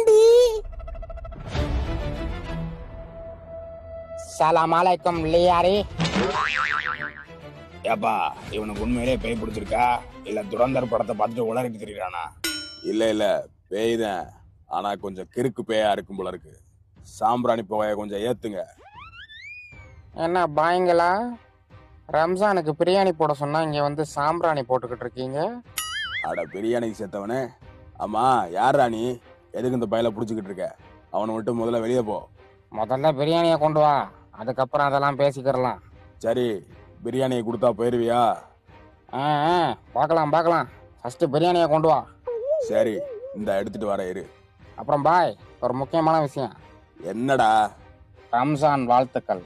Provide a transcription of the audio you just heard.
தாண்டி. சலாம் அலைக்கும் லியாரி. ஏப்பா இவனுக்கு உண்மையிலே பேய் பிடிச்சிருக்கா இல்ல துரந்தர் படத்தை பார்த்துட்டு உளறிட்டு திரியிறானா? இல்ல பேய் தான், ஆனா கொஞ்சம் கிறுக்கு பேயா இருக்கும் போல இருக்கு. சாம்பிராணி புகைய கொஞ்சம் ஏத்துங்க. என்ன பாய்ங்களா, ரம்ஜானுக்கு பிரியாணி போட சொன்னா இங்க வந்து சாம்பிராணி போட்டுக்கிட்டு இருக்கீங்க? அட பிரியாணிக்கு செத்தவனே. ஆமா யார் ராணி, எதுக்கு இந்த பையில புடிச்சுக்கிட்டு இருக்க? அவனை விட்டு முதல்ல வெளியே போ. முதல்ல பிரியாணியை கொண்டு வா, அதுக்கப்புறம் அதெல்லாம் பேசிக்கிறலாம். சரி, பிரியாணியை கொடுத்தா போயிருவியா? பார்க்கலாம். ஃபர்ஸ்ட் பிரியாணியை கொண்டு வா. சரி, இந்த எடுத்துட்டு வர இரு. அப்புறம் பாய், ஒரு முக்கியமான விஷயம். என்னடா? ரம்ஜான் வாழ்த்துக்கள்.